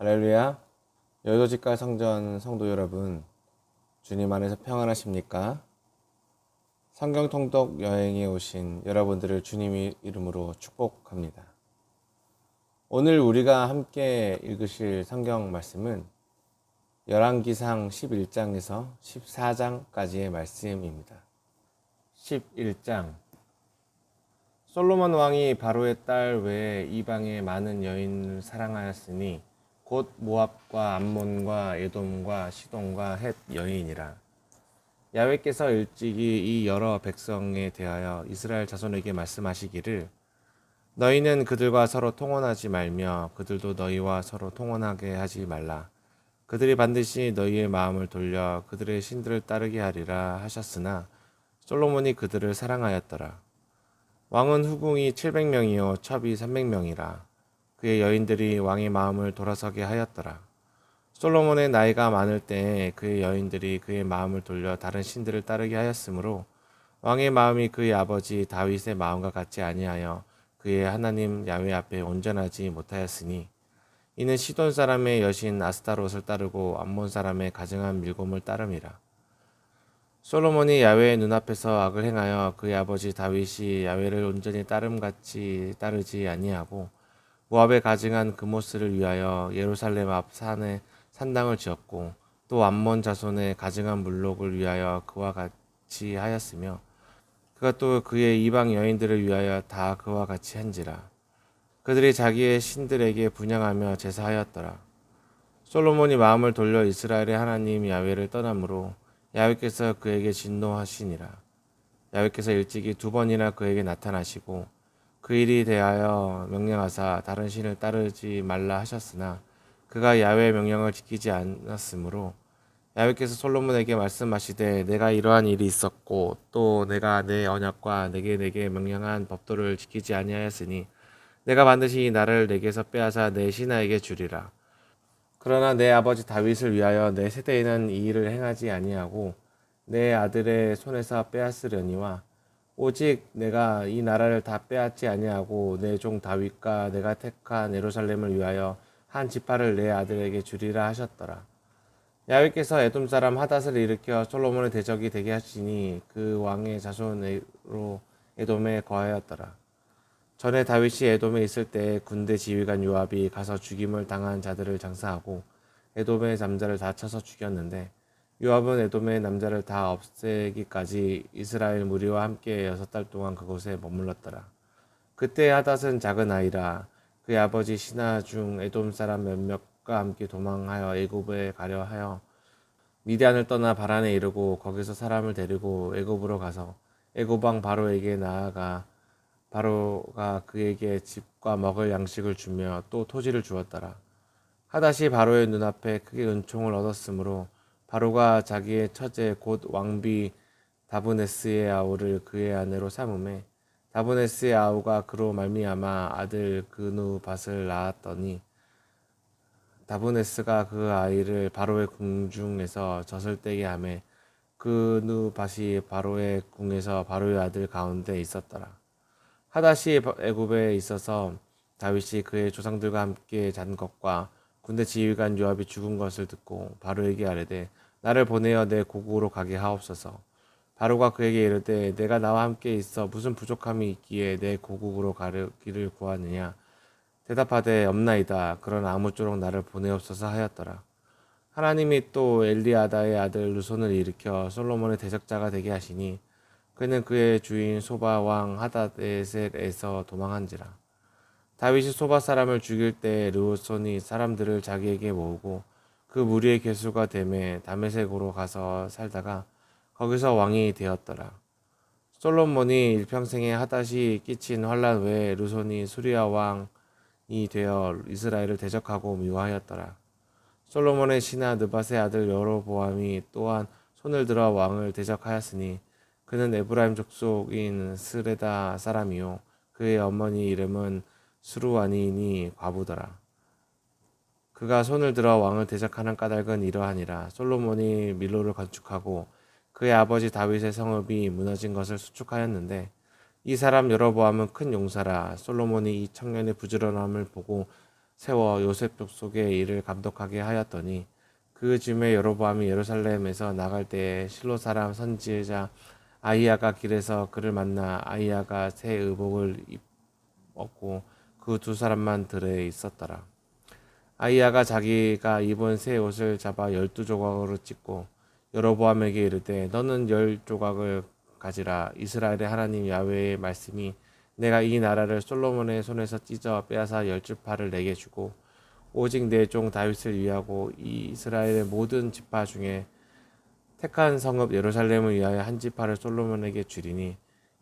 할렐루야. 여의도 성전 성도 여러분, 주님 안에서 평안하십니까? 성경 통독 여행에 오신 여러분들을 주님 이름으로 축복합니다. 오늘 우리가 함께 읽으실 성경 말씀은 열왕기상 11장에서 14장까지의 말씀입니다. 11장. 솔로몬 왕이 바로의 딸 외에 이방의 많은 여인을 사랑하였으니 곧 모압과 암몬과 에돔과 시돈과 헷 여인이라. 야훼께서 일찍이 이 여러 백성에 대하여 이스라엘 자손에게 말씀하시기를 너희는 그들과 서로 통혼하지 말며 그들도 너희와 서로 통혼하게 하지 말라. 그들이 반드시 너희의 마음을 돌려 그들의 신들을 따르게 하리라 하셨으나 솔로몬이 그들을 사랑하였더라. 왕은 후궁이 700명이요 첩이 300명이라. 그의 여인들이 왕의 마음을 돌아서게 하였더라. 솔로몬의 나이가 많을 때에 그의 여인들이 그의 마음을 돌려 다른 신들을 따르게 하였으므로 왕의 마음이 그의 아버지 다윗의 마음과 같지 아니하여 그의 하나님 야훼 앞에 온전하지 못하였으니 이는 시돈 사람의 여신 아스타롯을 따르고 암몬 사람의 가증한 밀곰을 따름이라. 솔로몬이 야훼의 눈앞에서 악을 행하여 그의 아버지 다윗이 야훼를 온전히 따름같이 따르지 아니하고 모압에 가증한 그모스를 위하여 예루살렘 앞 산에 산당을 지었고 또 암몬 자손의 가증한 물록을 위하여 그와 같이 하였으며 그가 또 그의 이방 여인들을 위하여 다 그와 같이 한지라. 그들이 자기의 신들에게 분향하며 제사하였더라. 솔로몬이 마음을 돌려 이스라엘의 하나님 야훼를 떠나므로 야훼께서 그에게 진노하시니라. 야훼께서 일찍이 2번이나 그에게 나타나시고 그 일이 대하여 명령하사 다른 신을 따르지 말라 하셨으나 그가 야훼의 명령을 지키지 않았으므로 야훼께서 솔로몬에게 말씀하시되 내가 이러한 일이 있었고 또 내가 내 언약과 내게 명령한 법도를 지키지 아니하였으니 내가 반드시 이 나라를 내게서 빼앗아 내 신하에게 주리라. 그러나 내 아버지 다윗을 위하여 내 세대에는 이 일을 행하지 아니하고 내 아들의 손에서 빼앗으려니와 오직 내가 이 나라를 다 빼앗지 아니하고 내 종 다윗과 내가 택한 예루살렘을 위하여 한 지파를 내 아들에게 주리라 하셨더라. 야훼께서 에돔 사람 하닷을 일으켜 솔로몬의 대적이 되게 하시니 그 왕의 자손으로 에돔에 거하였더라. 전에 다윗이 에돔에 있을 때 군대 지휘관 요압이 가서 죽임을 당한 자들을 장사하고 에돔의 남자를 다 쳐서 죽였는데 요압은 에돔의 남자를 다 없애기까지 이스라엘 무리와 함께 6달 동안 그곳에 머물렀더라. 그때 하닷은 작은 아이라 그의 아버지 신하 중 에돔 사람 몇몇과 함께 도망하여 애굽에 가려 하여 미디안을 떠나 바란에 이르고 거기서 사람을 데리고 애굽으로 가서 애굽 왕 바로에게 나아가 바로가 그에게 집과 먹을 양식을 주며 또 토지를 주었더라. 하닷이 바로의 눈앞에 크게 은총을 얻었으므로 바로가 자기의 처제 곧 왕비 다브네스의 아우를 그의 아내로 삼음에 다브네스의 아우가 그로 말미암아 아들 그누밧을 낳았더니 다브네스가 그 아이를 바로의 궁중에서 젖을 떼게 하매 그누밧이 바로의 궁에서 바로의 아들 가운데 있었더라. 하닷이 애굽에 있어서 다윗이 그의 조상들과 함께 잔 것과 군대 지휘관 요압이 죽은 것을 듣고 바로에게 아뢰되 나를 보내어 내 고국으로 가게 하옵소서. 바로가 그에게 이르되 내가 나와 함께 있어 무슨 부족함이 있기에 내 고국으로 가기를 구하느냐. 대답하되 없나이다. 그러나 아무쪼록 나를 보내옵소서 하였더라. 하나님이 또 엘리아다의 아들 르손을 일으켜 솔로몬의 대적자가 되게 하시니 그는 그의 주인 소바 왕 하닷에셀에서 도망한지라. 다윗이 소바 사람을 죽일 때 르손이 사람들을 자기에게 모으고 그 무리의 개수가 되매 다메섹으로 가서 살다가 거기서 왕이 되었더라. 솔로몬이 일평생에 하닷이 끼친 환란 외에 르손이 수리아 왕이 되어 이스라엘을 대적하고 미워하였더라. 솔로몬의 신하 느밧의 아들 여로보암이 또한 손을 들어 왕을 대적하였으니 그는 에브라임 족속인 스레다 사람이요 그의 어머니 이름은 스루아니니 과부더라. 그가 손을 들어 왕을 대적하는 까닭은 이러하니라. 솔로몬이 밀로를 건축하고 그의 아버지 다윗의 성읍이 무너진 것을 수축하였는데 이 사람 여로보암은 큰 용사라. 솔로몬이 이 청년의 부지런함을 보고 세워 요셉 족속의 일을 감독하게 하였더니 그 즈음에 여로보암이 예루살렘에서 나갈 때에 실로 사람 선지자 아히야가 길에서 그를 만나 아히야가 새 의복을 입었고 그 두 사람만 들에 있었더라. 아히야가 자기가 입은 새 옷을 잡아 12조각으로 찢고 여로보암에게 이르되 너는 10조각을 가지라. 이스라엘의 하나님 야훼의 말씀이 내가 이 나라를 솔로몬의 손에서 찢어 빼앗아 10지파를 내게 주고 오직 내 종 다윗을 위하고 이 이스라엘의 모든 지파 중에 택한 성읍 예루살렘을 위하여 한 지파를 솔로몬에게 주리니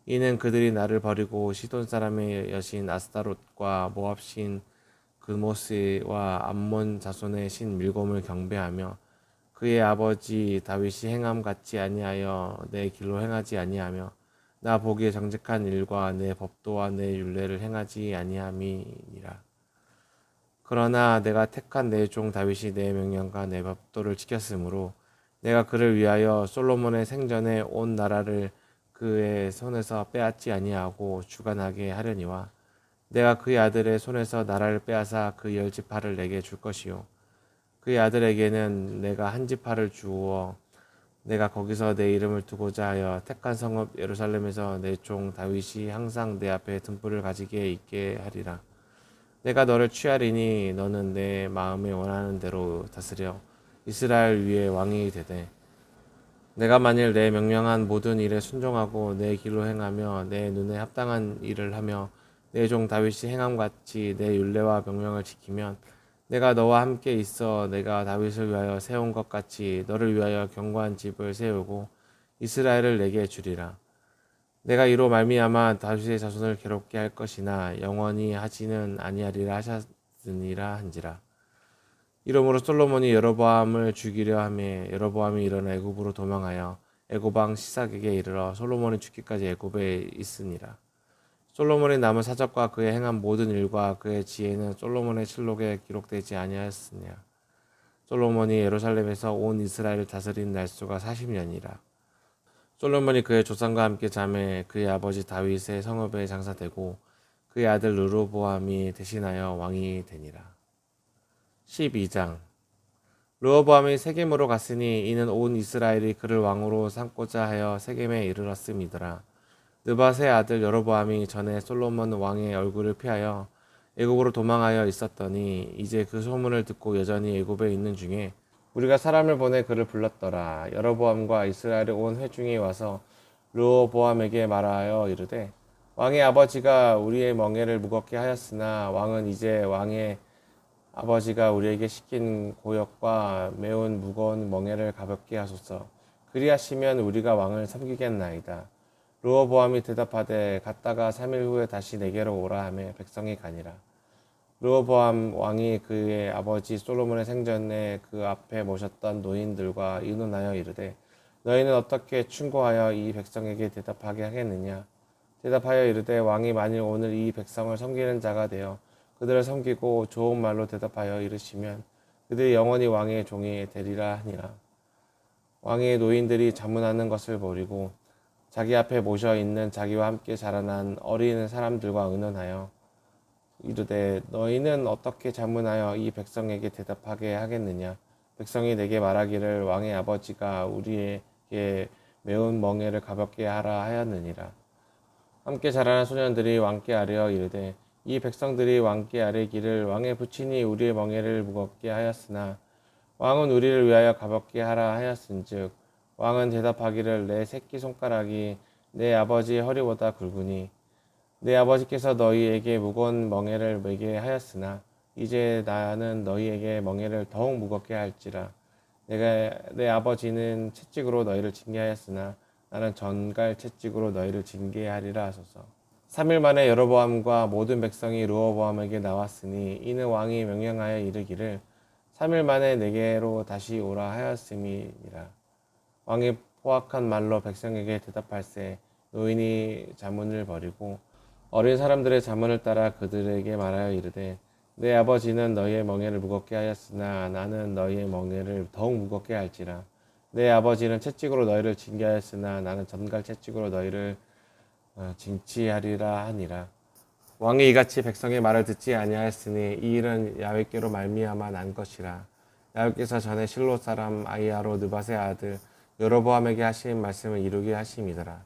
이는 그들이 나를 버리고 시돈 사람의 여신 아스타롯과 모압 신 그모스와 암몬 자손의 신 밀곰을 경배하며 그의 아버지 다윗이 행함 같지 아니하여 내 길로 행하지 아니하며 나 보기에 정직한 일과 내 법도와 내 율례를 행하지 아니함이니라. 그러나 내가 택한 내 종 다윗이 내 명령과 내 법도를 지켰으므로 내가 그를 위하여 솔로몬의 생전에 온 나라를 그의 손에서 빼앗지 아니하고 주관하게 하려니와 내가 그의 아들의 손에서 나라를 빼앗아 그 10지파를 내게 줄 것이요 그의 아들에게는 내가 한 지파를 주어 내가 거기서 내 이름을 두고자 하여 택한 성읍 예루살렘에서 내 종 다윗이 항상 내 앞에 등불을 가지게 있게 하리라. 내가 너를 취하리니 너는 내 마음에 원하는 대로 다스려 이스라엘 위에 왕이 되되 내가 만일 내 명령한 모든 일에 순종하고 내 길로 행하며 내 눈에 합당한 일을 하며 내 종 다윗이 행함 같이 내 율례와 명령을 지키면 내가 너와 함께 있어 내가 다윗을 위하여 세운 것 같이 너를 위하여 견고한 집을 세우고 이스라엘을 내게 주리라. 내가 이로 말미암아 다윗의 자손을 괴롭게 할 것이나 영원히 하지는 아니하리라 하셨으니라 한지라. 이러므로 솔로몬이 여로보암을 죽이려 하매 여로보암이 일어나 애굽으로 도망하여 애굽 왕 시삭에게 이르러 솔로몬이 죽기까지 애굽에 있으니라. 솔로몬이 남은 사적과 그의 행한 모든 일과 그의 지혜는 솔로몬의 실록에 기록되지 아니하였으냐. 솔로몬이 예루살렘에서 온 이스라엘을 다스린 날수가 40년이라. 솔로몬이 그의 조상과 함께 잠에 그의 아버지 다윗의 성읍에 장사되고 그의 아들 르호보암이 대신하여 왕이 되니라. 12장. 르호보암이 세겜으로 갔으니 이는 온 이스라엘이 그를 왕으로 삼고자 하여 세겜에 이르렀음이더라. 느밧의 아들 여로보암이 전에 솔로몬 왕의 얼굴을 피하여 애굽으로 도망하여 있었더니 이제 그 소문을 듣고 여전히 애굽에 있는 중에 우리가 사람을 보내 그를 불렀더라. 여로보암과 이스라엘의 온 회중이 와서 르호보암에게 말하여 이르되 왕의 아버지가 우리의 멍에를 무겁게 하였으나 왕은 이제 왕의 아버지가 우리에게 시킨 고역과 매운 무거운 멍에를 가볍게 하소서. 그리하시면 우리가 왕을 섬기겠나이다. 르호보암이 대답하되 갔다가 3일 후에 다시 내게로 오라 하며 백성이 가니라. 르호보암 왕이 그의 아버지 솔로몬의 생전에 그 앞에 모셨던 노인들과 의논하여 이르되 너희는 어떻게 충고하여 이 백성에게 대답하게 하겠느냐. 대답하여 이르되 왕이 만일 오늘 이 백성을 섬기는 자가 되어 그들을 섬기고 좋은 말로 대답하여 이르시면 그들이 영원히 왕의 종이 되리라 하니라. 왕의 노인들이 자문하는 것을 버리고 자기 앞에 모셔 있는 자기와 함께 자라난 어린 사람들과 의논하여 이르되 너희는 어떻게 자문하여 이 백성에게 대답하게 하겠느냐. 백성이 내게 말하기를 왕의 아버지가 우리에게 매운 멍에를 가볍게 하라 하였느니라. 함께 자라난 소년들이 왕께 아뢰어 이르되 이 백성들이 왕께 아뢰기를 왕의 부친이 우리의 멍에를 무겁게 하였으나 왕은 우리를 위하여 가볍게 하라 하였은즉 왕은 대답하기를 내 새끼손가락이 내 아버지의 허리보다 굵으니 내 아버지께서 너희에게 무거운 멍에를 매게 하였으나 이제 나는 너희에게 멍에를 더욱 무겁게 할지라. 내 아버지는 채찍으로 너희를 징계하였으나 나는 전갈 채찍으로 너희를 징계하리라 하소서. 3일 만에 여로보암과 모든 백성이 르호보암에게 나왔으니 이는 왕이 명령하여 이르기를 3일 만에 내게로 다시 오라 하였음이니라. 왕이 포악한 말로 백성에게 대답할세 노인이 자문을 버리고 어린 사람들의 자문을 따라 그들에게 말하여 이르되 내 아버지는 너희의 멍에를 무겁게 하였으나 나는 너희의 멍에를 더욱 무겁게 할지라. 내 아버지는 채찍으로 너희를 징계하였으나 나는 전갈 채찍으로 너희를 징치하리라 하니라. 왕이 이같이 백성의 말을 듣지 아니하였으니 이 일은 야훼께로 말미암아 난 것이라. 야훼께서 전에 실로 사람 아히야로 느밧의 아들 여로보암에게 하신 말씀을 이루게 하심이더라.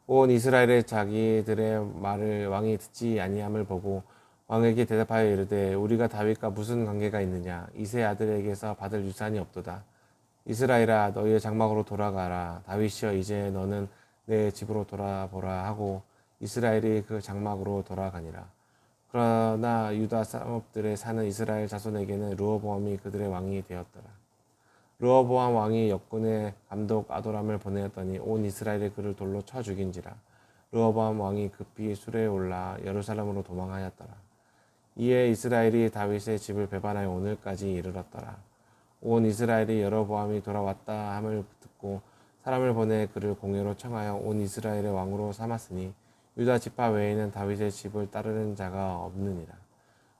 온 이스라엘의 자기들의 말을 왕이 듣지 아니함을 보고 왕에게 대답하여 이르되 우리가 다윗과 무슨 관계가 있느냐. 이새 아들에게서 받을 유산이 없도다. 이스라엘아 너희의 장막으로 돌아가라. 다윗이여 이제 너는 내 집으로 돌아보라 하고 이스라엘이 그 장막으로 돌아가니라. 그러나 유다 사람들에 사는 이스라엘 자손에게는 르호보암이 그들의 왕이 되었더라. 르호보암 왕이 역군의 감독 아도람을 보내었더니 온 이스라엘이 그를 돌로 쳐 죽인지라. 르호보암 왕이 급히 수레에 올라 예루살렘으로 도망하였더라. 이에 이스라엘이 다윗의 집을 배반하여 오늘까지 이르렀더라. 온 이스라엘이 여로보암이 돌아왔다 함을 듣고 사람을 보내 그를 공회로 청하여 온 이스라엘의 왕으로 삼았으니 유다 지파 외에는 다윗의 집을 따르는 자가 없느니라.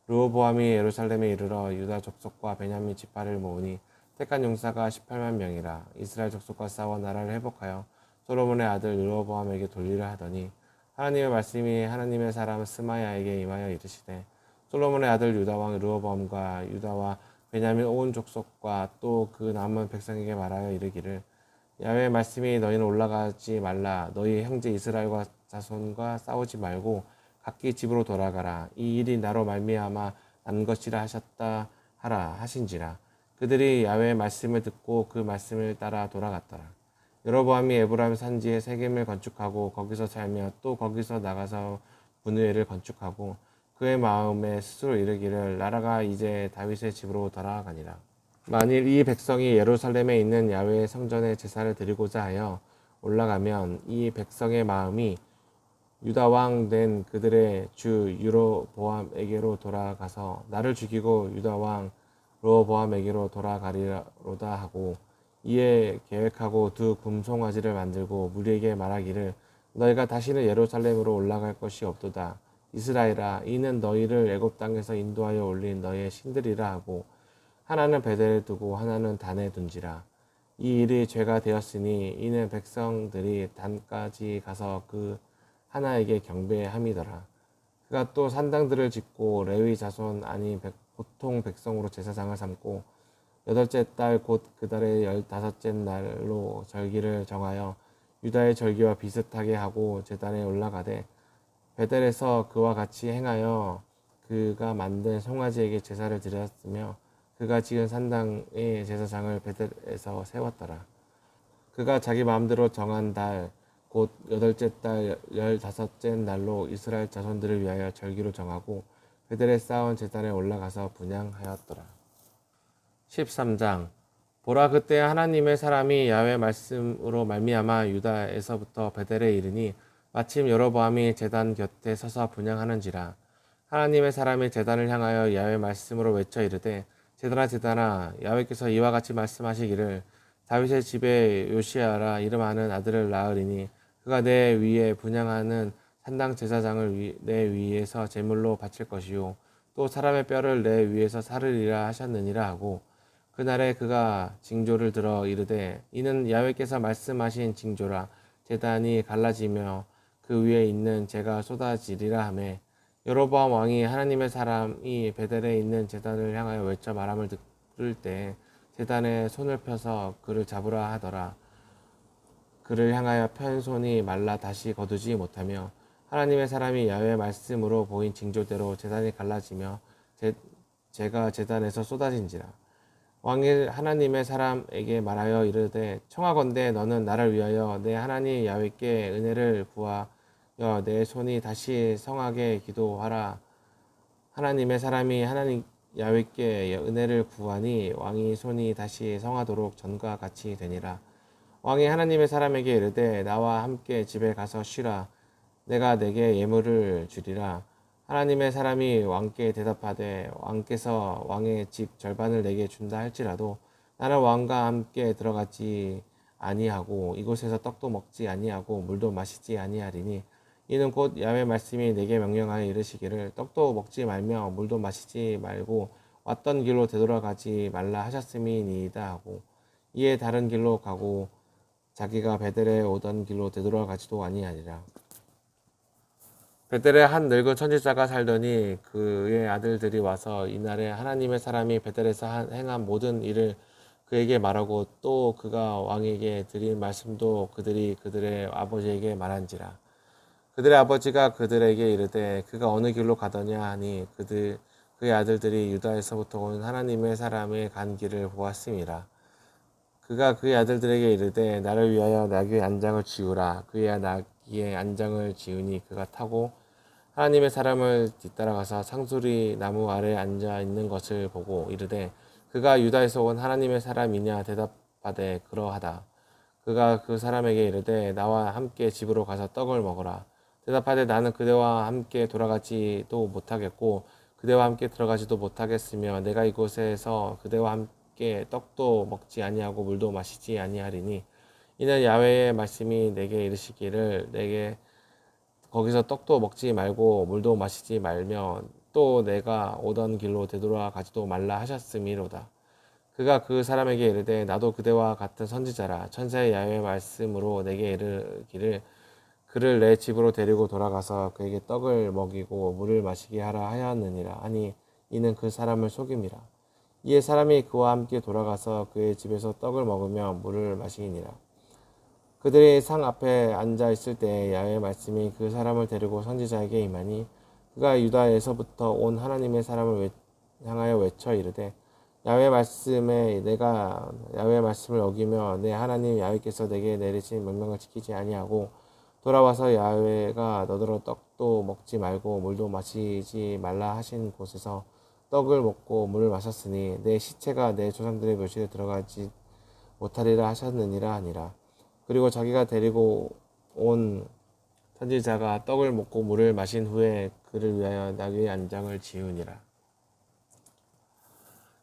르호보암이 예루살렘에 이르러 유다 족속과 베냐민 지파를 모으니 택한 용사가 18만 명이라. 이스라엘 족속과 싸워 나라를 회복하여 솔로몬의 아들 르호보암에게 돌리려 하더니 하나님의 말씀이 하나님의 사람 스마야에게 임하여 이르시되 솔로몬의 아들 유다 왕 르호보암과 유다와 베냐민 온 족속과 또 그 남은 백성에게 말하여 이르기를 야훼의 말씀이 너희는 올라가지 말라. 너희 형제 이스라엘과 자손과 싸우지 말고 각기 집으로 돌아가라. 이 일이 나로 말미암아 난 것이라 하셨다 하라 하신지라. 그들이 야훼의 말씀을 듣고 그 말씀을 따라 돌아갔더라. 여로보암이 에브라임 산지에 세겜을 건축하고 거기서 살며 또 거기서 나가서 분우엘을 건축하고 그의 마음에 스스로 이르기를 나라가 이제 다윗의 집으로 돌아가니라. 만일 이 백성이 예루살렘에 있는 야훼의 성전에 제사를 드리고자 하여 올라가면 이 백성의 마음이 유다 왕 된 그들의 주 여로보암에게로 돌아가서 나를 죽이고 유다 왕 르호보암에게로 돌아가리로다 하고 이에 계획하고 두 금송아지를 만들고 무리에게 말하기를 너희가 다시는 예루살렘으로 올라갈 것이 없도다. 이스라엘아 이는 너희를 애굽 땅에서 인도하여 올린 너희의 신들이라 하고 하나는 베델에 두고 하나는 단에 둔지라. 이 일이 죄가 되었으니 이는 백성들이 단까지 가서 그 하나에게 경배함이더라. 그가 또 산당들을 짓고 레위 자손 아닌 보통 백성으로 제사장을 삼고 여덟째 달 곧 그 달의 15째 날로 절기를 정하여 유다의 절기와 비슷하게 하고 제단에 올라가되 베델에서 그와 같이 행하여 그가 만든 송아지에게 제사를 드렸으며 그가 지은 산당의 제사장을 베델에서 세웠더라. 그가 자기 마음대로 정한 달 곧 여덟째 달 15째 날로 이스라엘 자손들을 위하여 절기로 정하고 베델에 쌓은 제단에 올라가서 분향하였더라. 13장 보라 그때 하나님의 사람이 야훼 말씀으로 말미암아 유다에서부터 베델에 이르니 마침 여로보암이 제단 곁에 서서 분향하는지라. 하나님의 사람이 제단을 향하여 야훼 말씀으로 외쳐 이르되 제단아 제단아 야훼께서 이와 같이 말씀하시기를 다윗의 집에 요시야라 이름하는 아들을 낳으리니 그가 내 위에 분향하는 산당 제사장을 내 위에서 제물로 바칠 것이요 또 사람의 뼈를 내 위에서 사르리라 하셨느니라 하고 그날에 그가 징조를 들어 이르되 이는 야훼께서 말씀하신 징조라. 제단이 갈라지며 그 위에 있는 재가 쏟아지리라 하매 여로보암 왕이 하나님의 사람이 베델에 있는 제단을 향하여 외쳐 말함을 들을 때 제단에 손을 펴서 그를 잡으라 하더라. 그를 향하여 편 손이 말라 다시 거두지 못하며 하나님의 사람이 야훼의 말씀으로 보인 징조대로 제단이 갈라지며 재가 제단에서 쏟아진지라. 왕이 하나님의 사람에게 말하여 이르되 청하건대 너는 나를 위하여 내 하나님 야훼께 은혜를 구하여 내 손이 다시 성하게 기도하라. 하나님의 사람이 하나님 야훼께 은혜를 구하니 왕이 손이 다시 성하도록 전과 같이 되니라. 왕이 하나님의 사람에게 이르되 나와 함께 집에 가서 쉬라. 내가 내게 예물을 주리라. 하나님의 사람이 왕께 대답하되 왕께서 왕의 집 절반을 내게 준다 할지라도 나는 왕과 함께 들어가지 아니하고 이곳에서 떡도 먹지 아니하고 물도 마시지 아니하리니 이는 곧 야훼 말씀이 내게 명령하여 이르시기를 떡도 먹지 말며 물도 마시지 말고 왔던 길로 되돌아가지 말라 하셨음이니이다 하고 이에 다른 길로 가고 자기가 베델에 오던 길로 되돌아가지도 아니하니라. 베델에 한 늙은 선지자가 살더니 그의 아들들이 와서 이날에 하나님의 사람이 베델에서 행한 모든 일을 그에게 말하고 또 그가 왕에게 드린 말씀도 그들이 그들의 아버지에게 말한지라. 그들의 아버지가 그들에게 이르되 그가 어느 길로 가더냐 하니 그의 아들들이 유다에서부터 온 하나님의 사람의 간 길을 보았음이라. 그가 그의 아들들에게 이르되 나를 위하여 나귀의 안장을 지우라. 그의 나귀의 안장을 지으니 그가 타고 하나님의 사람을 뒤따라가서 상수리 나무 아래 앉아 있는 것을 보고 이르되 그가 유다에서 온 하나님의 사람이냐 대답하되 그러하다. 그가 그 사람에게 이르되 나와 함께 집으로 가서 떡을 먹으라. 대답하되 나는 그대와 함께 돌아가지도 못하겠고 그대와 함께 들어가지도 못하겠으며 내가 이곳에서 그대와 함께 떡도 먹지 아니하고 물도 마시지 아니하리니 이는 야훼의 말씀이 내게 이르시기를 내게 거기서 떡도 먹지 말고 물도 마시지 말며 또 내가 오던 길로 되돌아가지도 말라 하셨음이로다. 그가 그 사람에게 이르되 나도 그대와 같은 선지자라. 천사의 야훼의 말씀으로 내게 이르기를 그를 내 집으로 데리고 돌아가서 그에게 떡을 먹이고 물을 마시게 하라 하였느니라. 아니 이는 그 사람을 속임이라. 이에 사람이 그와 함께 돌아가서 그의 집에서 떡을 먹으며 물을 마시니라. 그들이 상 앞에 앉아 있을 때 야훼의 말씀이 그 사람을 데리고 선지자에게 임하니 그가 유다에서부터 온 하나님의 사람을 향하여 외쳐 이르되 야훼의 말씀에 내가 야훼의 말씀을 어기며 내 하나님 야훼께서 내게 내리신 명령을 지키지 아니하고 돌아와서 야훼가 너더러 떡도 먹지 말고 물도 마시지 말라 하신 곳에서 떡을 먹고 물을 마셨으니 내 시체가 내 조상들의 묘실에 들어가지 못하리라 하셨느니라 하니라. 그리고 자기가 데리고 온 선지자가 떡을 먹고 물을 마신 후에 그를 위하여 나귀의 안장을 지으니라.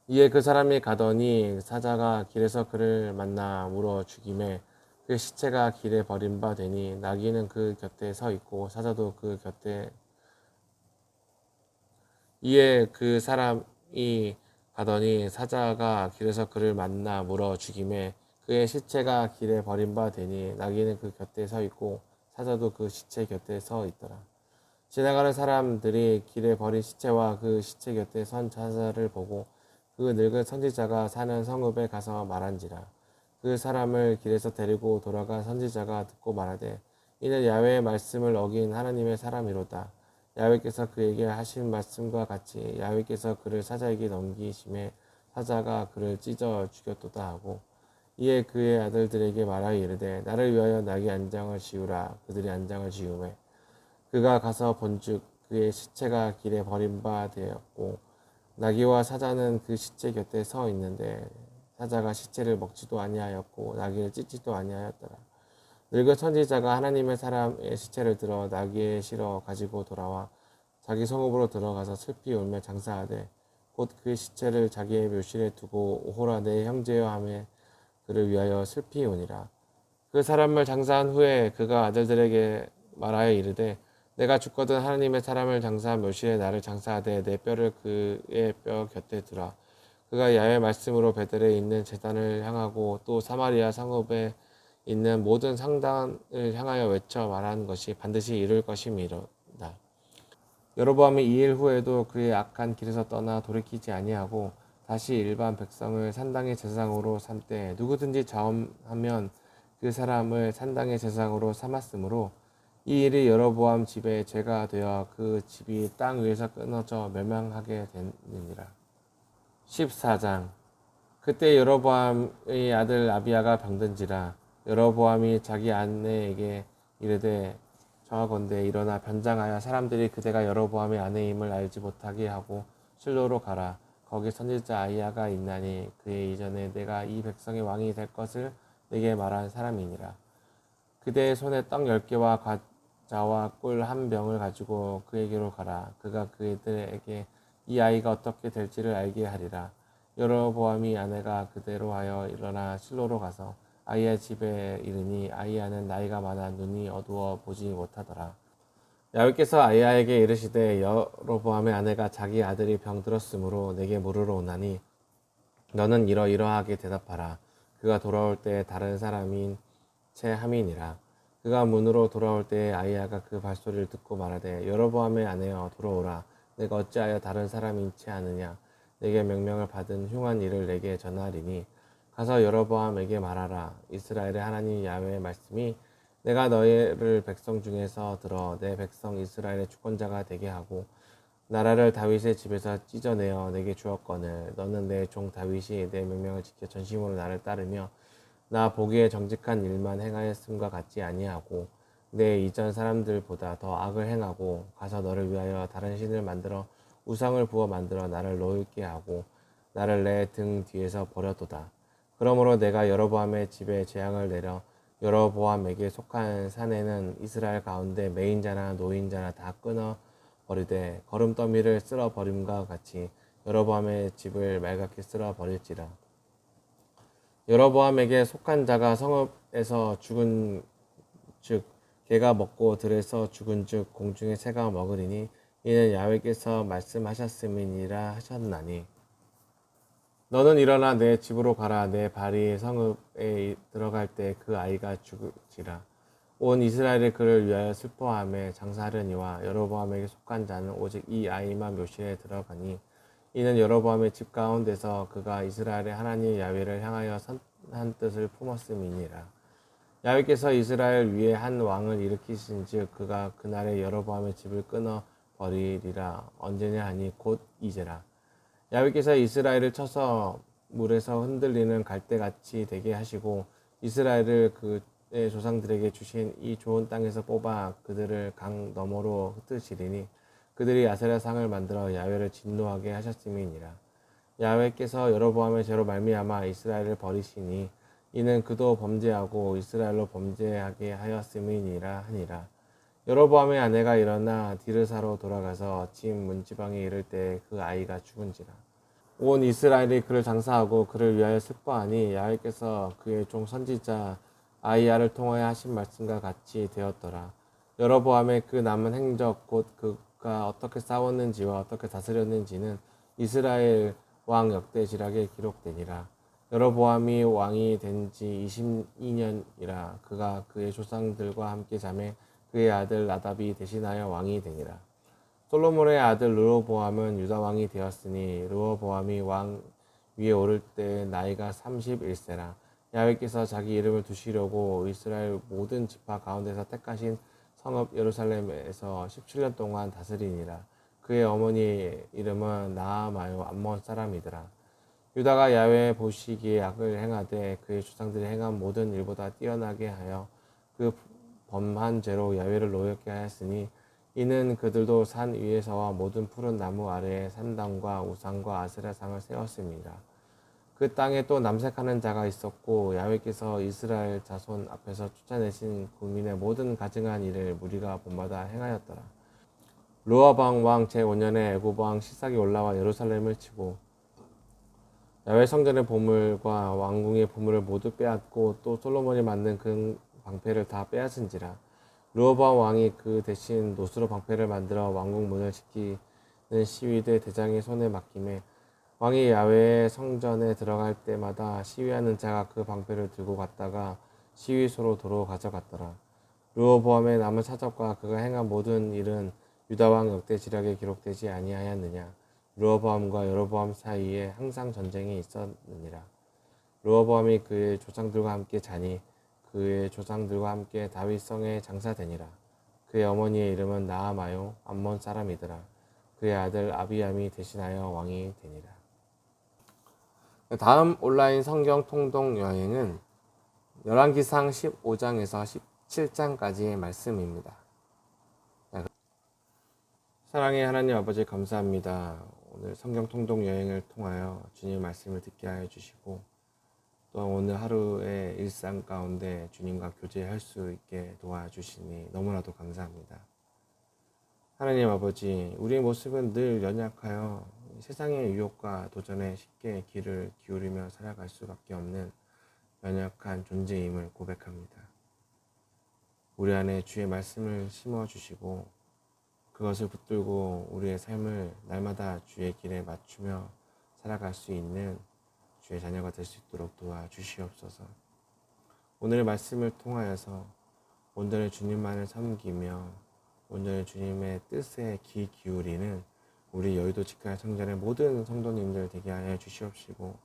이에 그 사람이 가더니 사자가 길에서 그를 만나 물어 죽임에 그 시체가 길에 버림받으니 나귀는 그 곁에 서 있고 사자도 그 곁에. 이에 그 사람이 가더니 사자가 길에서 그를 만나 물어 죽임에 그의 시체가 길에 버림받으니 나귀는 그 곁에 서 있고 사자도 그 시체 곁에 서 있더라. 지나가는 사람들이 길에 버린 시체와 그 시체 곁에 선 사자를 보고 그 늙은 선지자가 사는 성읍에 가서 말한지라. 그 사람을 길에서 데리고 돌아간 선지자가 듣고 말하되 이는 야훼의 말씀을 어긴 하나님의 사람이로다. 야훼께서 그에게 하신 말씀과 같이 야훼께서 그를 사자에게 넘기심에 사자가 그를 찢어 죽였도다 하고 이에 그의 아들들에게 말하여 이르되 나를 위하여 나귀 안장을 지우라. 그들이 안장을 지우매 그가 가서 본즉 그의 시체가 길에 버림바 되었고 나귀와 사자는 그 시체 곁에 서 있는데 사자가 시체를 먹지도 아니하였고 나귀를 찢지도 아니하였더라. 늙은 선지자가 하나님의 사람의 시체를 들어 나귀에 실어 가지고 돌아와 자기 성읍으로 들어가서 슬피 울며 장사하되 곧 그 시체를 자기의 묘실에 두고 오호라 내 형제여 하며 그를 위하여 슬피 우니라. 그 사람을 장사한 후에 그가 아들들에게 말하여 이르되 내가 죽거든 하나님의 사람을 장사한 묘실에 나를 장사하되 내 뼈를 그의 뼈 곁에 두라. 그가 야훼 말씀으로 베델에 있는 제단을 향하고 또 사마리아 성읍에 있는 모든 상단을 향하여 외쳐 말한 것이 반드시 이룰 것임이로다. 여로보암이 이 일 후에도 그의 악한 길에서 떠나 돌이키지 아니하고 다시 일반 백성을 산당의 제사장으로 삼되 누구든지 자험하면 그 사람을 산당의 제사장으로 삼았으므로 이 일이 여로보암 집에 죄가 되어 그 집이 땅 위에서 끊어져 멸망하게 되느니라. 14장. 그때 여로보암의 아들 아비야가 병든지라. 여로보암이 자기 아내에게 이르되 청하건대 일어나 변장하여 사람들이 그대가 여로보암의 아내임을 알지 못하게 하고 실로로 가라. 거기 선지자 아히야가 있나니 그의 이전에 내가 이 백성의 왕이 될 것을 내게 말한 사람이니라. 그대의 손에 떡 10개와 과자와 꿀 한 병을 가지고 그에게로 가라. 그가 그들에게 이 아이가 어떻게 될지를 알게 하리라. 여로보암이 아내가 그대로 하여 일어나 실로로 가서 아히야 집에 이르니 아히야는 나이가 많아 눈이 어두워 보지 못하더라. 야훼께서 아히야에게 이르시되 여로보암의 아내가 자기 아들이 병들었으므로 내게 물으러 오나니 너는 이러이러하게 대답하라. 그가 돌아올 때 다른 사람인 채 함이니라. 그가 문으로 돌아올 때에 아이야가 그 발소리를 듣고 말하되 여로보암의 아내여 돌아오라. 내가 어찌하여 다른 사람인치 아느냐. 내게 명령을 받은 흉한 일을 내게 전하리니 가서 여로보암에게 말하라. 이스라엘의 하나님 야훼의 말씀이 내가 너희를 백성 중에서 들어 내 백성 이스라엘의 주권자가 되게 하고 나라를 다윗의 집에서 찢어내어 내게 주었거늘 너는 내 종 다윗이 내 명령을 지켜 전심으로 나를 따르며 나 보기에 정직한 일만 행하였음과 같지 아니하고 내 이전 사람들보다 더 악을 행하고 가서 너를 위하여 다른 신을 만들어 우상을 부어 만들어 나를 노엽게 하고 나를 내 등 뒤에서 버렸도다. 그러므로 내가 여로보암의 집에 재앙을 내려 여로보암에게 속한 산에는 이스라엘 가운데 매인자나 노인자나 다 끊어 버리되 거름더미를 쓸어 버림과 같이 여로보암의 집을 맑게 쓸어 버릴지라. 여로보암에게 속한 자가 성읍에서 죽은 즉 개가 먹고 들에서 죽은 즉 공중의 새가 먹으리니 이는 야훼께서 말씀하셨음이니라 하셨나니 너는 일어나 내 집으로 가라. 내 발이 성읍에 들어갈 때 그 아이가 죽을지라. 온 이스라엘이 그를 위하여 슬퍼하며 장사하려니와 여로보암에게 속한 자는 오직 이 아이만 묘실에 들어가니 이는 여로보암의 집 가운데서 그가 이스라엘의 하나님 야훼를 향하여 선한 뜻을 품었음이니라. 야훼께서 이스라엘 위에 한 왕을 일으키신즉 그가 그날에 여로보암의 집을 끊어 버리리라. 언제냐 하니 곧 이제라. 야훼께서 이스라엘을 쳐서 물에서 흔들리는 갈대같이 되게 하시고 이스라엘을 그의 조상들에게 주신 이 좋은 땅에서 뽑아 그들을 강 너머로 흩으시리니 그들이 아세라 상을 만들어 야훼를 진노하게 하셨음이니라. 야훼께서 여로보암의 죄로 말미암아 이스라엘을 버리시니 이는 그도 범죄하고 이스라엘로 범죄하게 하였음이니라 하니라. 여로보암의 아내가 일어나 디르사로 돌아가서 집 문지방에 이를 때 그 아이가 죽은지라. 온 이스라엘이 그를 장사하고 그를 위하여 슬퍼하니 야훼께서 그의 종 선지자 아이야를 통하여 하신 말씀과 같이 되었더라. 여로보암의 그 남은 행적 곧 그가 어떻게 싸웠는지와 어떻게 다스렸는지는 이스라엘 왕 역대지락에 기록되니라. 여로보암이 왕이 된 지 22년이라. 그가 그의 조상들과 함께 자매 그의 아들 나답이 대신하여 왕이 되니라. 솔로몬의 아들 르호보암은 유다 왕이 되었으니 르호보암이 왕 위에 오를 때 나이가 31세라. 야훼께서 자기 이름을 두시려고 이스라엘 모든 지파 가운데서 택하신 성읍 예루살렘에서 17년 동안 다스리니라. 그의 어머니 이름은 나아마요 암몬 사람이더라. 유다가 야훼 보시기에 악을 행하되 그의 조상들이 행한 모든 일보다 뛰어나게 하여 그 범한 죄로 야훼를 노엽게 하였으니 이는 그들도 산 위에서와 모든 푸른 나무 아래에 산당과 우상과 아세라상을 세웠습니다. 그 땅에 또 남색하는 자가 있었고 야훼께서 이스라엘 자손 앞에서 쫓아내신 국민의 모든 가증한 일을 무리가 본마다 행하였더라. 르호보암 왕 제5년에 애굽 왕 시삭이 올라와 예루살렘을 치고 야훼 성전의 보물과 왕궁의 보물을 모두 빼앗고 또 솔로몬이 만든 그 방패를 다 빼앗은지라. 르호보암 왕이 그 대신 노스로 방패를 만들어 왕궁 문을 지키는 시위대 대장의 손에 맡김에 왕이 야훼의 성전에 들어갈 때마다 시위하는 자가 그 방패를 들고 갔다가 시위소로 도로 가져갔더라. 르호보암의 남은 사적과 그가 행한 모든 일은 유다 왕 역대 지략에 기록되지 아니하였느냐. 르호보암과 여로보암 사이에 항상 전쟁이 있었느니라. 르호보암이 그의 조상들과 함께 자니 그의 조상들과 함께 다윗성에 장사되니라. 그의 어머니의 이름은 나아마요 암몬 사람이더라. 그의 아들 아비암이 대신하여 왕이 되니라. 다음 온라인 성경 통독 여행은 열왕기상 15장에서 17장까지의 말씀입니다. 사랑의 하나님 아버지 감사합니다. 오늘 성경 통독 여행을 통하여 주님의 말씀을 듣게 하여 주시고 또 오늘 하루의 일상 가운데 주님과 교제할 수 있게 도와주시니 너무나도 감사합니다. 하나님 아버지, 우리의 모습은 늘 연약하여 세상의 유혹과 도전에 쉽게 귀를 기울이며 살아갈 수밖에 없는 연약한 존재임을 고백합니다. 우리 안에 주의 말씀을 심어주시고 그것을 붙들고 우리의 삶을 날마다 주의 길에 맞추며 살아갈 수 있는 주의 자녀가 될 수 있도록 도와주시옵소서. 오늘의 말씀을 통하여서 온전히 주님만을 섬기며 온전히 주님의 뜻에 귀 기울이는 우리 여의도 직갈 성전의 모든 성도님들 되게 하여 주시옵시고,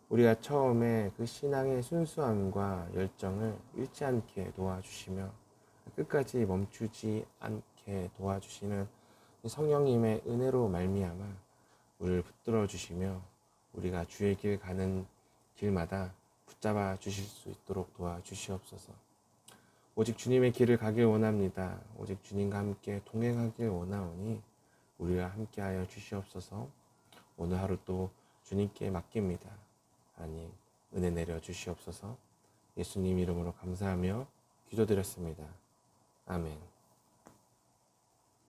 우리가 처음에 그 신앙의 순수함과 열정을 잃지 않게 도와주시며 끝까지 멈추지 않게 도와주시는 성령님의 은혜로 말미암아 우리를 붙들어 주시며 우리가 주의 길 가는 길마다 붙잡아 주실 수 있도록 도와주시옵소서. 오직 주님의 길을 가길 원합니다. 오직 주님과 함께 동행하길 원하오니 우리와 함께하여 주시옵소서. 오늘 하루 또 주님께 맡깁니다. 하나님 은혜 내려 주시옵소서. 예수님 이름으로 감사하며 기도드렸습니다. 아멘.